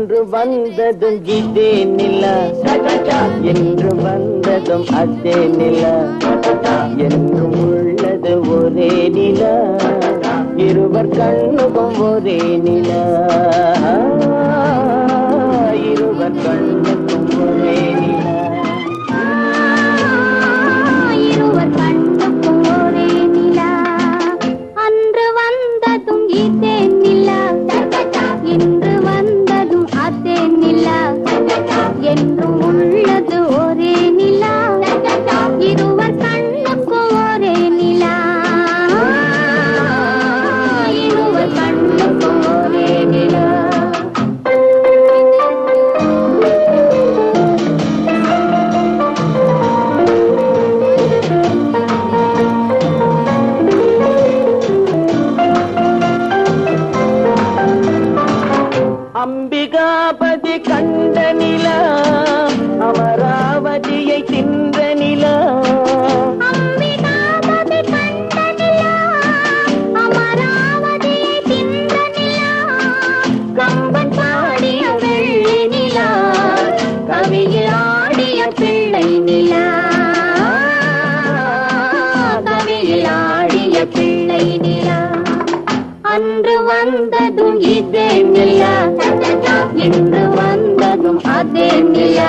அன்று வந்ததும் இதே நிலா, என்று வந்ததும் அதே நிலா, என்றும் உள்ளது ஒரே நிலா, இருவர் கண்ணுக்கும் ஒரே நிலா, இருவர் கண்ணுக்கும் ஒரே நிலா, இருவர் கண்ணுக்கும் ஒரே நிலா. அன்று வந்ததும் இதே நிலா, இன்று வந்ததும் அதே நிலா, என்றும் உள்ளது ஒரே நிலா, இருவர் கண்ணுக்கும் ஒரே நிலா, இருவர் கண்ணுக்கும் ஒரே நிலா. அம்பிகாபதி கண்ட நிலா, அமராவதியை தின்ற நிலா, அம்பிகாபதி கண்ட நிலா, அமராவதியை தின்ற நிலா, கம்பன் பாடிய வெள்ளி நிலா, கவியில் ஆடிய பிள்ளை நிலா, கவியில் ஆடிய பிள்ளை நிலா. அன்று வந்ததும் இதே நிலா, இன்று வந்ததும் அதே நிலா,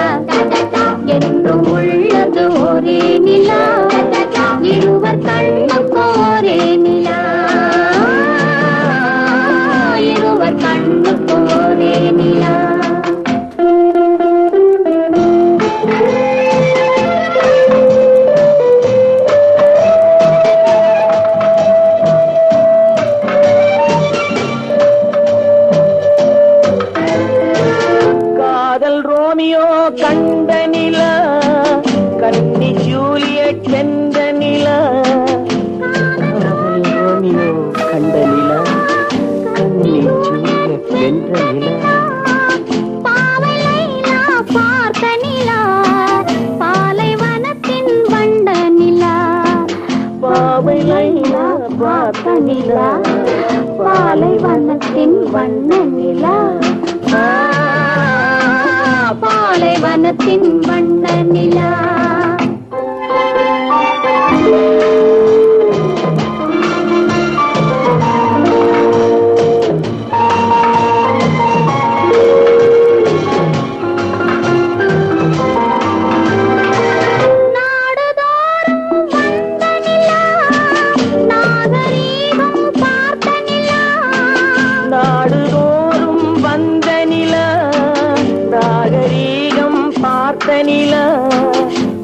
என்றும் உள்ளது ஒரே நிலா, இருவர் கண்ணுக்கும் ஒரே நிலா, இருவர் கண்ணுக்கும் ஒரே நிலா. ரோமியோ கண்ட நிலா, கன்னி ஜூலியட் சென்ற நிலா, ரோமியோ கண்ட நிலா, கன்னி ஜூலியட் வென்ற நிலா, பாவை லைலா பார்த்த நிலா, பாலைவனத்தின் வண்ட நிலா, பாவை லைலா பார்த்த நிலா, பாலைவனத்தின் வண்ண நிலா, பாலைவனத்தின் வண்ண நிலா.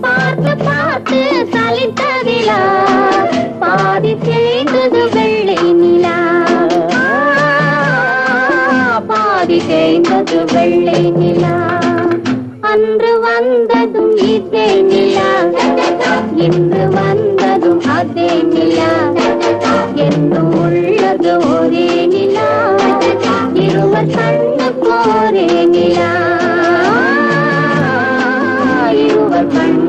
பார்த்து பார்த்து சலித்த நிலா, பாதி தேய்ந்தது வெள்ளை நிலா, பாதி தேய்ந்தது வெள்ளை நிலா. அன்று வந்ததும் இதே நிலா, இன்று வந்ததும் அதே நிலா, என்றும் உள்ளது ஒரே நிலா, இருவர் கண்ணுக்கு ஒரே நிலா, இருவர் கண்